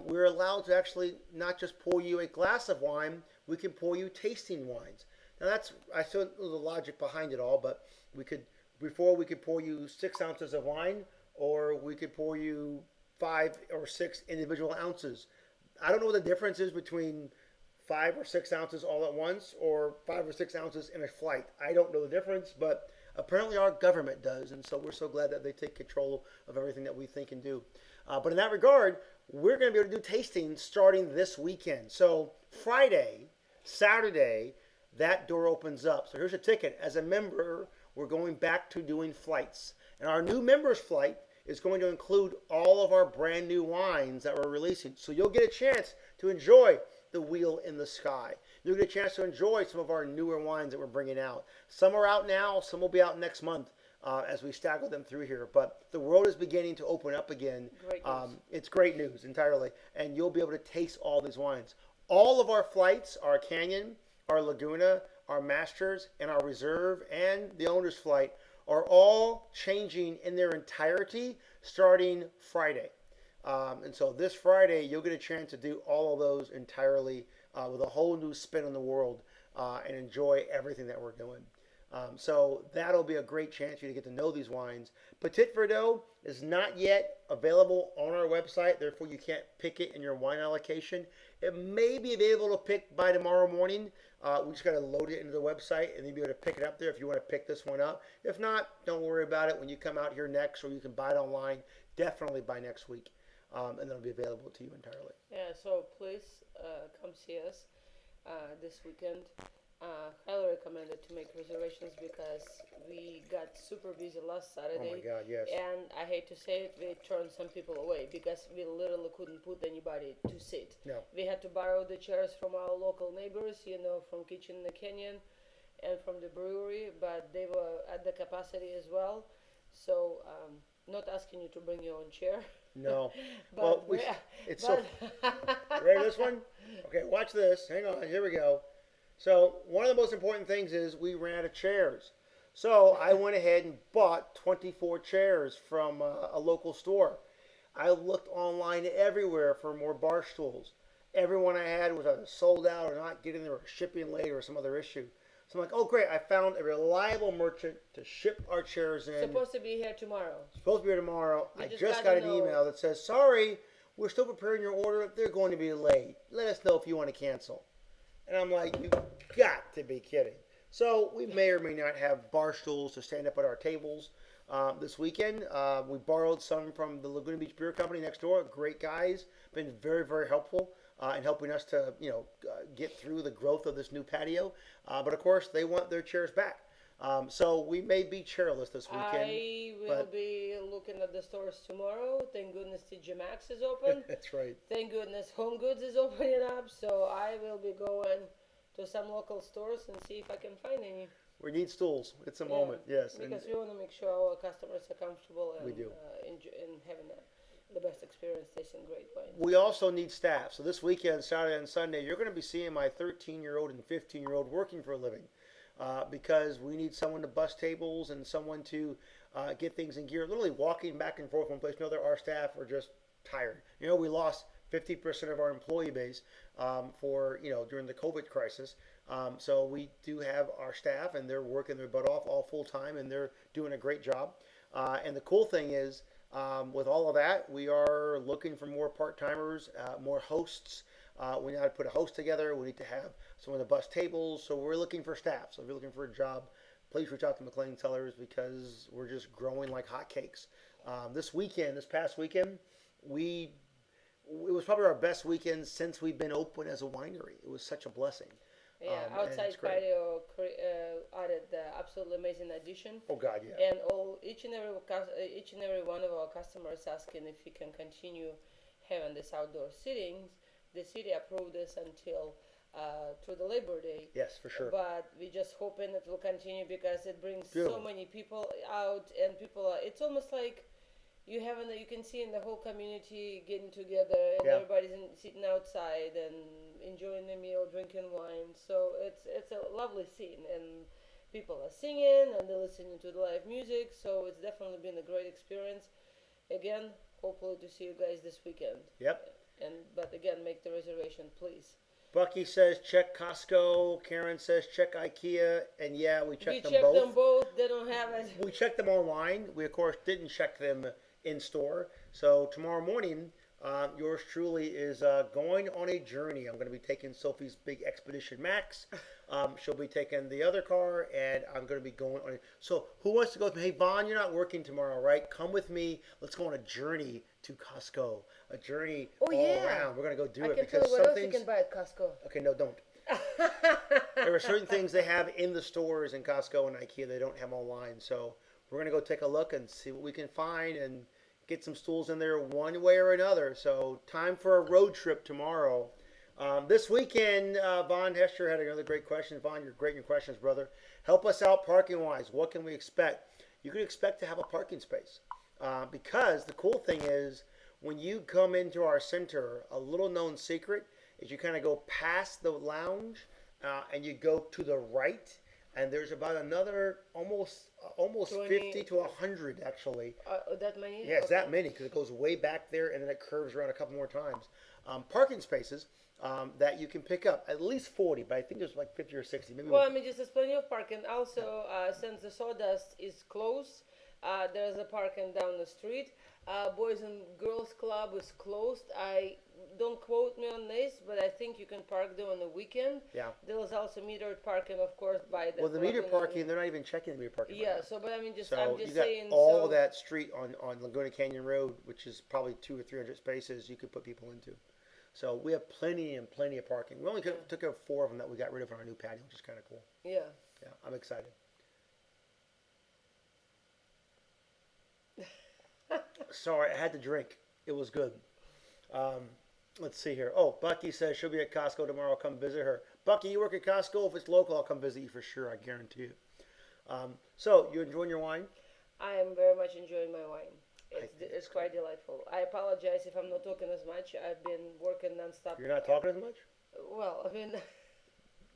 we're allowed to actually not just pour you a glass of wine, we can pour you tasting wines. Now I saw the logic behind it all, but before we could pour you 6 ounces of wine, or we could pour you 5 or 6 individual ounces. I don't know what the difference is between 5 or 6 ounces all at once or 5 or 6 ounces in a flight. I don't know the difference, but apparently our government does, and so we're so glad that they take control of everything that we think and do. But in that regard, we're going to be able to do tasting starting this weekend. So Friday, Saturday, that door opens up. So here's a ticket. As a member, we're going back to doing flights. And our new members flight is going to include all of our brand new wines that we're releasing. So you'll get a chance to enjoy the Wheel in the Sky. You'll get a chance to enjoy some of our newer wines that we're bringing out. Some are out now, some will be out next month as we stagger them through here. But the world is beginning to open up again. Great news. It's great news entirely. And you'll be able to taste all these wines. All of our flights, our Canyon, our Laguna, our Masters, and our Reserve, and the Owner's Flight are all changing in their entirety starting Friday. And so this Friday, you'll get a chance to do all of those entirely with a whole new spin on the world and enjoy everything that we're doing. So that'll be a great chance for you to get to know these wines. Petit Verdot is not yet available on our website, therefore you can't pick it in your wine allocation. It may be available to pick by tomorrow morning. We just got to load it into the website and then be able to pick it up there if you want to pick this one up. If not, don't worry about it when you come out here next, or you can buy it online definitely by next week. And it'll be available to you entirely. Yeah, so please come see us this weekend. Highly recommended to make reservations because we got super busy last Saturday. Oh my God, yes. And I hate to say it, we turned some people away because we literally couldn't put anybody to sit. No. We had to borrow the chairs from our local neighbors, from Kitchen in the Canyon and from the brewery, but they were at the capacity as well. So, not asking you to bring your own chair. No. But well, so. Ready this one? Okay, watch this. Hang on. Here we go. So one of the most important things is we ran out of chairs. So I went ahead and bought 24 chairs from a local store. I looked online everywhere for more bar stools. Everyone I had was either sold out or not getting there, or shipping late, or some other issue. So I'm like, oh great, I found a reliable merchant to ship our chairs in. Supposed to be here tomorrow. Supposed to be here tomorrow. We I just just gotta got an know. email that says, sorry, we're still preparing your order. They're going to be late. Let us know if you want to cancel. And I'm like, you got to be kidding. So we may or may not have bar stools to stand up at our tables this weekend. We borrowed some from the Laguna Beach Beer Company next door. Great guys. Been very, very helpful in helping us to get through the growth of this new patio. But of course, they want their chairs back. So we may be chairless this weekend. I will but be looking at the stores tomorrow. Thank goodness TJ Maxx is open. that's right. Thank goodness Home Goods is opening up. So I will be going to some local stores and see if I can find any. We need stools. It's a Yeah, moment. Yes, and because we want to make sure our customers are comfortable and we do. and having the best experience tasting great wine. We also need staff. So this weekend, Saturday and Sunday, you're going to be seeing my 13-year-old and 15-year-old working for a living. Because we need someone to bus tables and someone to get things in gear. Literally walking back and forth from place to another. Our staff are just tired. We lost 50% of our employee base for during the COVID crisis. So we do have our staff, and they're working their butt off all full time, and they're doing a great job. And the cool thing is, with all of that, we are looking for more part timers, more hosts. We need to put a host together. We need to have someone to bus tables. So we're looking for staff. So if you're looking for a job, please reach out to McClain Cellars because we're just growing like hotcakes. This past weekend, it was probably our best weekend since we've been open as a winery. It was such a blessing. Yeah, outside patio added the absolutely amazing addition. Oh God, yeah. And each and every one of our customers asking if we can continue having this outdoor sittings. The city approved this until through the Labor Day. Yes, for sure. But we just hoping it will continue because it brings Beautiful. so many people out, and it's almost like you can see in the whole community getting together, and Yeah. everybody's sitting outside and enjoying the meal, drinking wine. So it's a lovely scene, and people are singing and they're listening to the live music. So it's definitely been a great experience. Again, hopefully to see you guys this weekend. Yep. But again, make the reservation, please. Bucky says check Costco. Karen says check IKEA. And yeah, we checked them checked both. them both. They don't have it. We checked them online. We, of course, didn't check them in store. So tomorrow morning, yours truly is going on a journey. I'm going to be taking Sophie's big Expedition Max. She'll be taking the other car, and I'm going to be going on it. So who wants to go with me? Hey, Vaughn, you're not working tomorrow, right? Come with me. Let's go on a journey to Costco. A journey all around. We're going to go do I it. can tell you what else you can buy at Costco. Okay, no, don't. There are certain things they have in the stores in Costco and IKEA they don't have online. So we're going to go take a look and see what we can find and get some stools in there one way or another. So time for a road trip tomorrow. This weekend, Von Hester had another great question. Von, you're great in your questions, brother. Help us out parking-wise. What can we expect? You can expect to have a parking space. Because the cool thing is, when you come into our center, a little known secret is you kind of go past the lounge and you go to the right, and there's about another almost 50 to 100 actually. That many? Yeah, it's that many because it goes way back there and then it curves around a couple more times. Parking spaces that you can pick up, at least 40, but I think there's like 50 or 60. Maybe Well, I mean, just there's plenty of parking. Also, since the sawdust is closed, there's a parking down the street. Boys and Girls Club is closed. Don't quote me on this, but I think you can park there on the weekend. Yeah. There's also metered parking, of course, by the. Well, the meter parking, they're not even checking the meter parking. Yeah. Right So, but I mean, just so I'm just you got saying. all so, of that street on Laguna Canyon Road, which is probably 200 or 300 spaces you could put people into. So we have plenty and plenty of parking. We only took out 4 of them that we got rid of on our new patio, which is kind of cool. Yeah. Yeah, I'm excited. Sorry, I had to drink. It was good. Let's see here. Oh, Bucky says she'll be at Costco tomorrow. I'll come visit her. Bucky, you work at Costco? If it's local, I'll come visit you for sure. I guarantee you. So, you enjoying your wine? I am very much enjoying my wine. It's quite delightful. I apologize if I'm not talking as much. I've been working nonstop. You're not talking as much? Well, I mean.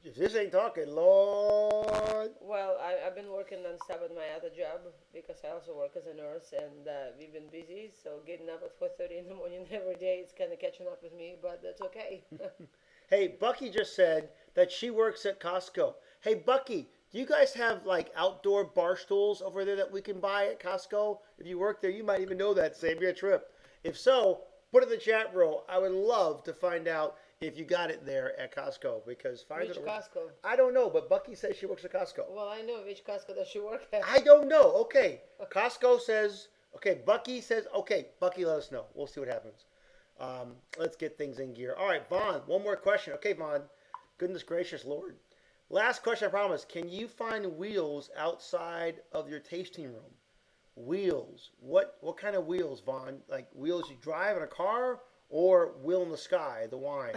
If this ain't talking, Lord. Well, I've been working nonstop at my other job because I also work as a nurse, and we've been busy. So getting up at 4:30 in the morning every day, it's kind of catching up with me, but that's okay. Hey, Bucky just said that she works at Costco. Hey, Bucky, do you guys have like outdoor bar stools over there that we can buy at Costco? If you work there, you might even know that. Save you a trip. If so, put it in the chat row. I would love to find out if you got it there at Costco, because Which Costco? I don't know, but Bucky says she works at Costco. Well, I know which Costco does she work at. I don't know. Okay, Costco says. Okay, Bucky says. Okay, Bucky, let us know. We'll see what happens. Let's get things in gear. All right, Vaughn. One more question. Okay, Vaughn. Goodness gracious, Lord. Last question, I promise. Can you find wheels outside of your tasting room? Wheels. What kind of wheels, Vaughn? Like wheels you drive in a car or wheel in the sky, the wine?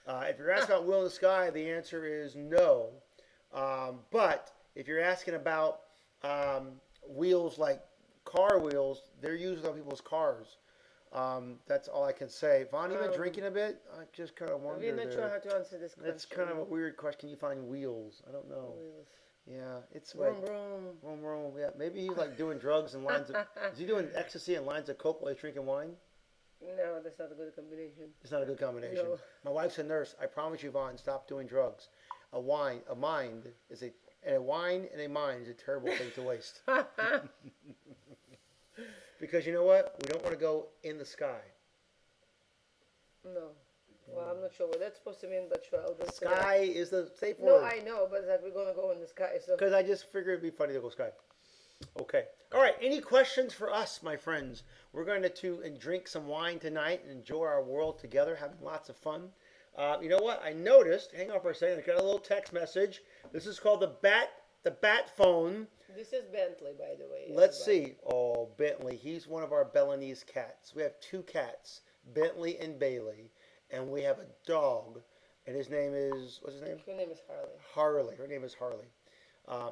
If you're asking about wheel in the sky, the answer is no. But if you're asking about wheels like car wheels, they're used on people's cars. That's all I can say. Vaughn, you been drinking a bit? I just kind of wonder. We're not sure how to answer this question. It's kind of a weird question. Can you find wheels? I don't know. Wheels. Yeah, it's Vroom, like vroom. vroom. Yeah, maybe he's like doing drugs and lines of. Is he doing ecstasy and lines of coke while he's drinking wine? No, that's not a good combination. It's not a good combination. No. My wife's a nurse. I promise you, Vaughn, stop doing drugs. A wine and a mind is a terrible thing to waste. Because you know what? We don't want to go in the sky. No. Well, I'm not sure what that's supposed to mean, but sure, I'll just Sky is the safe No, word. I know, but that we're gonna go in the sky. So Because I just figured it'd be funny to go sky. Okay. All right. Any questions for us, my friends? We're going to drink some wine tonight and enjoy our world together, having lots of fun. You know what? I noticed. Hang on for a second. I got a little text message. This is called the bat phone. this is Bentley, by the way. Let's everybody. see. Oh, Bentley. He's one of our Balinese cats. We have two cats, Bentley and Bailey, and we have a dog, and his name is, what's his name? Her name is Harley. Harley. Her name is Harley.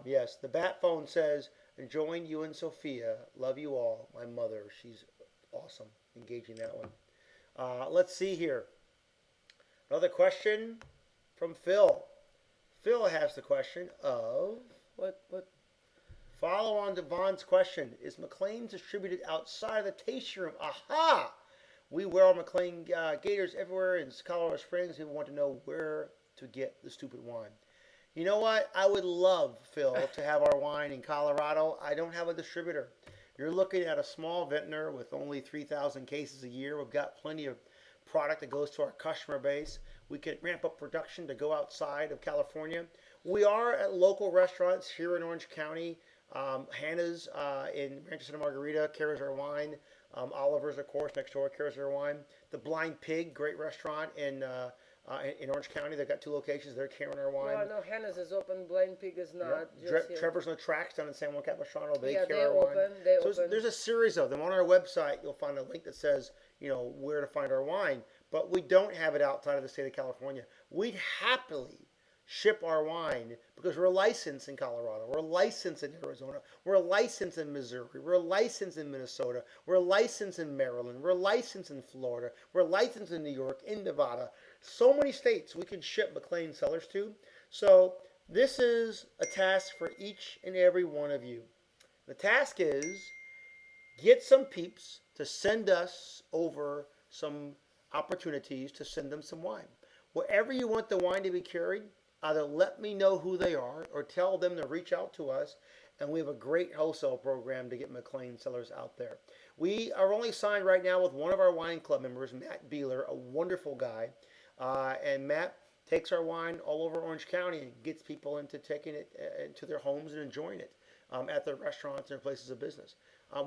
Yes, the bat phone says, enjoying you and Sophia. Love you all. My mother. She's awesome. Engaging that one. Let's see here. Another question from Phil. Phil has the question of, What? follow on to Vaughn's question. Is McClain distributed outside of the tasting room? Aha! We wear our McClain gaiters everywhere in Colorado Springs. People want to know where to get the stupid wine. You know what? I would love, Phil, to have our wine in Colorado. I don't have a distributor. You're looking at a small vintner with only 3,000 cases a year. We've got plenty of product that goes to our customer base. We can ramp up production to go outside of California. We are at local restaurants here in Orange County. Hannah's in Rancho Santa Margarita carries our wine. Oliver's, of course, next door carries our wine. The Blind Pig, great restaurant in Orange County. They've got two locations. They're carrying our wine. Well, no, Hannah's is open. Blind Pig is not. Yeah. Just here. Trevor's on the Tracks down in San Juan Capistrano. They Yeah, carry they're our wine. open. They're So open. there's a series of them. On our website, you'll find a link that says, where to find our wine. But we don't have it outside of the state of California. We'd happily ship our wine because we're licensed in Colorado. We're licensed in Arizona. We're licensed in Missouri. We're licensed in Minnesota. We're licensed in Maryland. We're licensed in Florida. We're licensed in New York, in Nevada. So many states we can ship McClain Cellars to. So this is a task for each and every one of you. The task is get some peeps to send us over some opportunities to send them some wine. Wherever you want the wine to be carried, either let me know who they are or tell them to reach out to us, and we have a great wholesale program to get McClain Cellars out there. We are only signed right now with one of our wine club members, Matt Beeler, a wonderful guy, and Matt takes our wine all over Orange County and gets people into taking it into their homes and enjoying it at their restaurants and their places of business.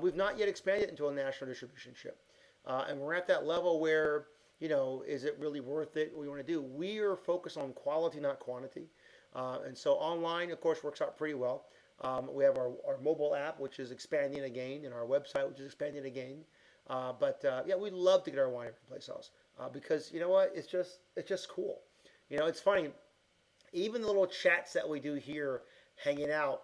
We've not yet expanded into a national distribution ship, and we're at that level where, is it really worth it? What we want to do? We are focused on quality, not quantity. And so online, of course, works out pretty well. We have our mobile app, which is expanding again, and our website, which is expanding again. But we'd love to get our wine every place else because you know what? It's just cool. It's funny. Even the little chats that we do here, hanging out.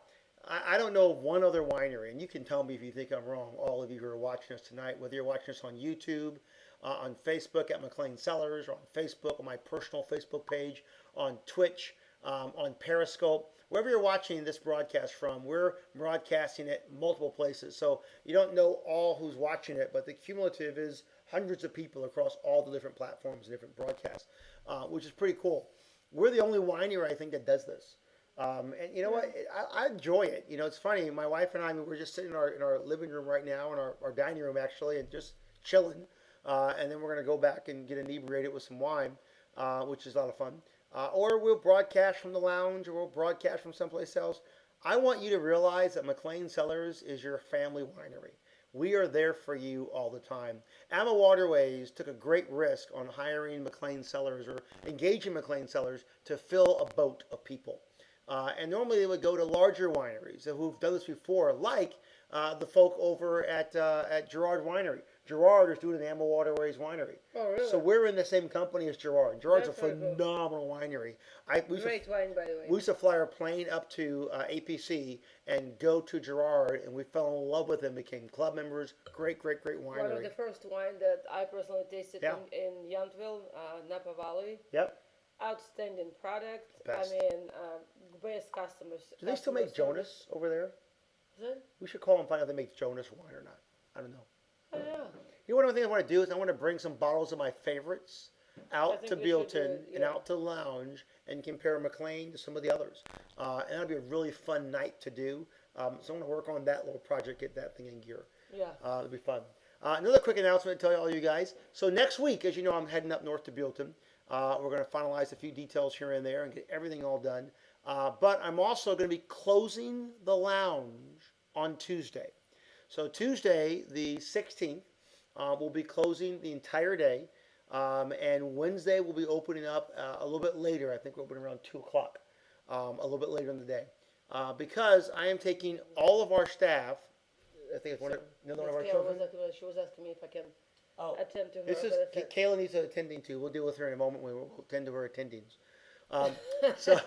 I don't know of one other winery, and you can tell me if you think I'm wrong. All of you who are watching us tonight, whether you're watching us on YouTube, on Facebook at McClain Cellars, or on Facebook on my personal Facebook page, on Twitch, on Periscope, wherever you're watching this broadcast from, we're broadcasting it multiple places. So you don't know all who's watching it, but the cumulative is hundreds of people across all the different platforms and different broadcasts, which is pretty cool. We're the only winery, I think, that does this. And you know what? I enjoy it. It's funny. My wife and I, we're just sitting in our living room right now, in our dining room actually, and just chilling. And then we're going to go back and get inebriated with some wine, which is a lot of fun. Or we'll broadcast from the lounge, or we'll broadcast from someplace else. I want you to realize that McClain Cellars is your family winery. We are there for you all the time. Ama Waterways took a great risk on hiring McClain Cellars or engaging McClain Cellars to fill a boat of people. And normally they would go to larger wineries who've done this before, like the folk over at Gerard Winery. Gerard is doing an Amber Waterways winery. Oh, really? So we're in the same company as Gerard. Gerard's That's a very cool. phenomenal winery. Great wine, by the way. We used to fly our plane up to APC and go to Gerard, and we fell in love with him, became club members. Great, great, great winery. One of the first wine that I personally tasted Yeah. in Yountville, Napa Valley. Yep. Outstanding product. Best. I mean, best customers. Do they still make Jonas over there? Is it? We should call and find out if they make Jonas wine or not. I don't know. Oh, yeah. You know, one of the things I want to do is I want to bring some bottles of my favorites out think to we should do Buellton it, and yeah. out to Lounge and compare McClain to some of the others. And that'll be a really fun night to do. So I'm going to work on that little project, get that thing in gear. Yeah. It'll be fun. Another quick announcement to tell all you guys. So next week, as you know, I'm heading up north to Buellton. We're going to finalize a few details here and there and get everything all done. But I'm also going to be closing the lounge on Tuesday. So Tuesday, the 16th, we'll be closing the entire day. And Wednesday, we'll be opening up a little bit later. I think we're opening around 2 o'clock, a little bit later in the day. Because I am taking all of our staff. I think it's another one of our children. She was asking me if I can Oh, attend to her. this is but I said- Kayla needs attending to. We'll deal with her in a moment. We'll attend to her attendings. So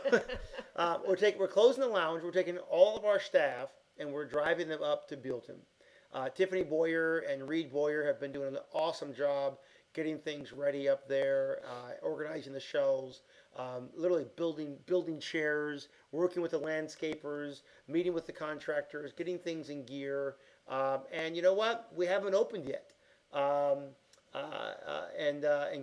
we're closing the lounge. We're taking all of our staff and we're driving them up to Buellton. Tiffany Boyer and Reed Boyer have been doing an awesome job getting things ready up there, organizing the shelves, literally building chairs, working with the landscapers, meeting with the contractors, getting things in gear. And you know what? We haven't opened yet. And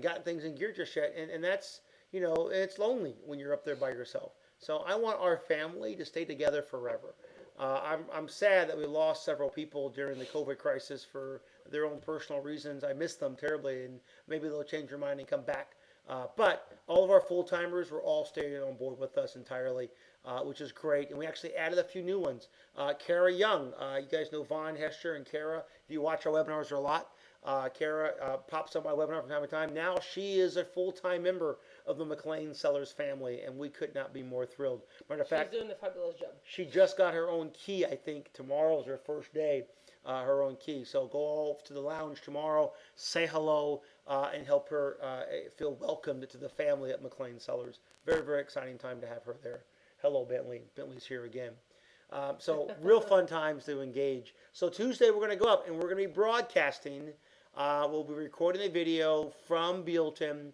gotten things in gear just yet. And that's, it's lonely when you're up there by yourself. So I want our family to stay together forever. I'm sad that we lost several people during the COVID crisis for their own personal reasons. I miss them terribly, and maybe they'll change their mind and come back. But all of our full-timers were all staying on board with us entirely, which is great. And we actually added a few new ones. Kara Young, you guys know Vaughn, Hester, and Kara. If you watch our webinars a lot, Kara pops up my webinar from time to time. Now she is a full-time member of the McClain Cellars family, and we could not be more thrilled. Matter of fact, she's doing a fabulous job. she just got her own key, I think. Tomorrow's her first day, her own key. So go off to the lounge tomorrow, say hello, and help her feel welcomed to the family at McClain Cellars. Very, very exciting time to have her there. Hello, Bentley. Bentley's here again. So real fun times to engage. So Tuesday we're going to go up and we're going to be broadcasting. We'll be recording a video from Buellton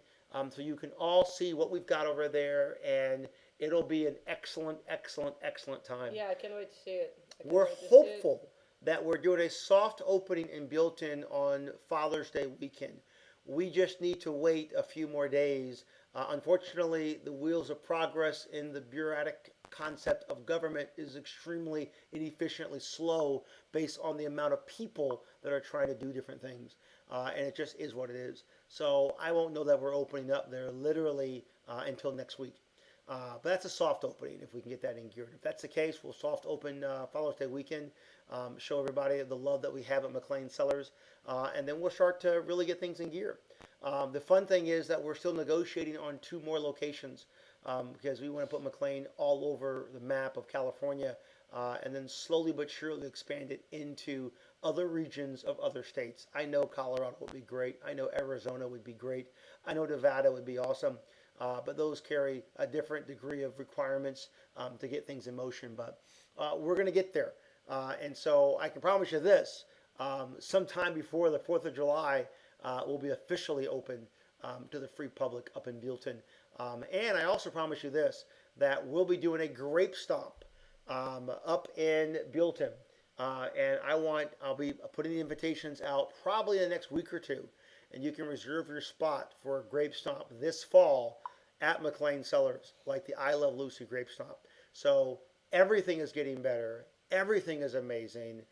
so you can all see what we've got over there, and it'll be an excellent, excellent, excellent time. Yeah, I can't wait to see it. We're hopeful that we're doing a soft opening in Buellton on Father's Day weekend. We just need to wait a few more days. Unfortunately, the wheels of progress in the bureaucratic concept of government is extremely inefficiently slow based on the amount of people that are trying to do different things. And it just is what it is. So I won't know that we're opening up there literally until next week. But that's a soft opening if we can get that in gear. If that's the case, we'll soft open Father's Day weekend, show everybody the love that we have at McClain Cellars, and then we'll start to really get things in gear. The fun thing is that we're still negotiating on 2 more locations because we want to put McClain all over the map of California and then slowly but surely expand it into other regions of other states. I know Colorado would be great. I know Arizona would be great. I know Nevada would be awesome. But those carry a different degree of requirements to get things in motion. But we're going to get there. And so I can promise you this, sometime before the 4th of July, we'll be officially open to the free public up in Buellton. And I also promise you this, that we'll be doing a grape stomp up in Buellton. And I'll be putting the invitations out probably in the next week or two. And you can reserve your spot for a grape stomp this fall at McClain Cellars, like the I Love Lucy grape stomp. So everything is getting better. Everything is amazing.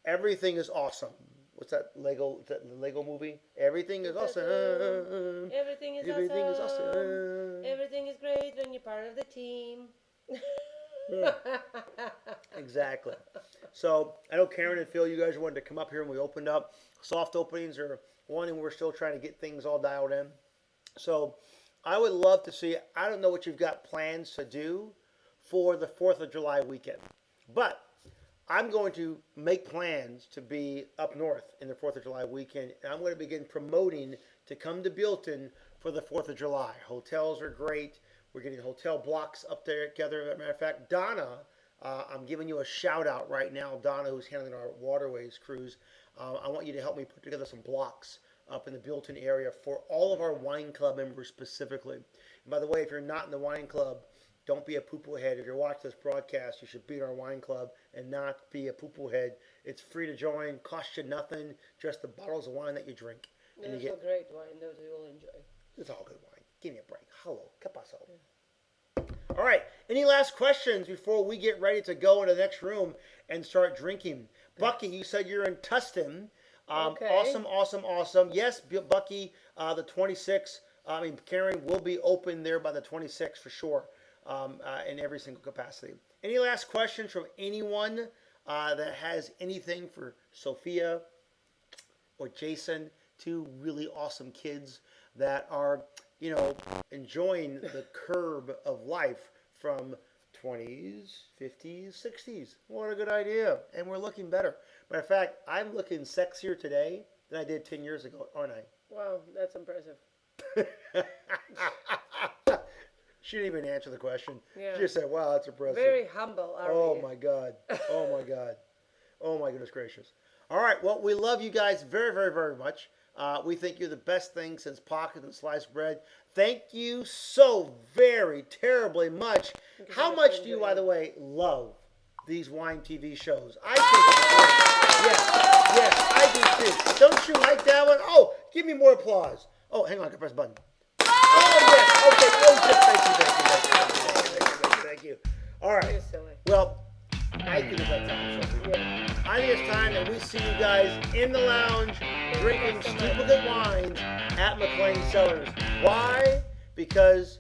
Everything is awesome. What's that Lego? Is that the Lego movie? Everything is awesome. Everything is awesome. Everything is great when you're part of the team. Exactly. So I know Karen and Phil, you guys wanted to come up here and we opened up. Soft openings are one, and we're still trying to get things all dialed in. So I would love to see, I don't know what you've got plans to do for the 4th of July weekend. But I'm going to make plans to be up north in the 4th of July weekend, and I'm going to begin promoting to come to Buellton for the 4th of July. Hotels are great. We're getting hotel blocks up there together. As a matter of fact, Donna, I'm giving you a shout out right now. Donna, who's handling our Waterways cruise, I want you to help me put together some blocks up in the Buellton area for all of our wine club members specifically. And by the way, if you're not in the wine club, don't be a poo-poo head. If you're watching this broadcast, you should be in our wine club and not be a poo-poo head. It's free to join, costs you nothing, just the bottles of wine that you drink. And There's you get, a great wine that we will enjoy. it's all good wine. Give me a break. Hello. ¿Qué pasó? All right. Any last questions before we get ready to go into the next room and start drinking? Bucky, you said you're in Tustin. Okay. Awesome. Yes, Bucky, the 26th. Karen will be open there by the 26th for sure, in every single capacity. Any last questions from anyone that has anything for Sophia or Jason? Two really awesome kids that are, enjoying the curb of life from 20s, 50s, 60s. What a good idea. And we're looking better. Matter of fact, I'm looking sexier today than I did 10 years ago, aren't I? Wow, that's impressive. She didn't even answer the question. Yeah. She just said, wow, that's impressive. Very humble, are Oh, you? my God. Oh, my God. Oh, my goodness gracious. All right. Well, we love you guys very, very, very much. We think you're the best thing since pocket and sliced bread. Thank you so very terribly much. How much do you, by the way, love these wine TV shows? I think it's great. Yes, I do too. Don't you like that one? Oh, give me more applause. Oh, hang on, I can press a button. Oh, yes. Okay. Oh, yes. Thank you. All right. You're silly. Well, I think it's that time, Sophie. Yeah. I think it's time that we see you guys in the lounge drinking stupid good wines at McClain Cellars. Why? Because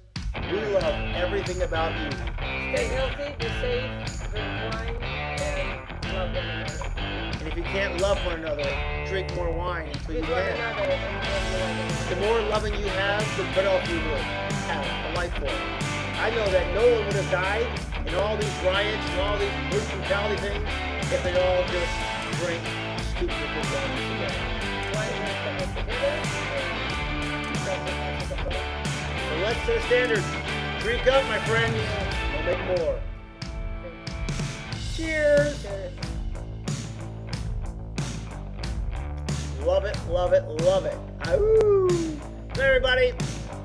we love everything about you. Stay healthy, be safe, drink wine, and love one another. And if you can't love one another, drink more wine until you With one can. another and The more loving you have, the better off you will have a life for it. I know that no one would have died in all these riots and all these police brutality things if they all just drink stupid good wine together. wine and together. So let's set a standard. Drink up, my friends. We'll make more. Cheers. Love it, love it, love it. Ahoo. Everybody.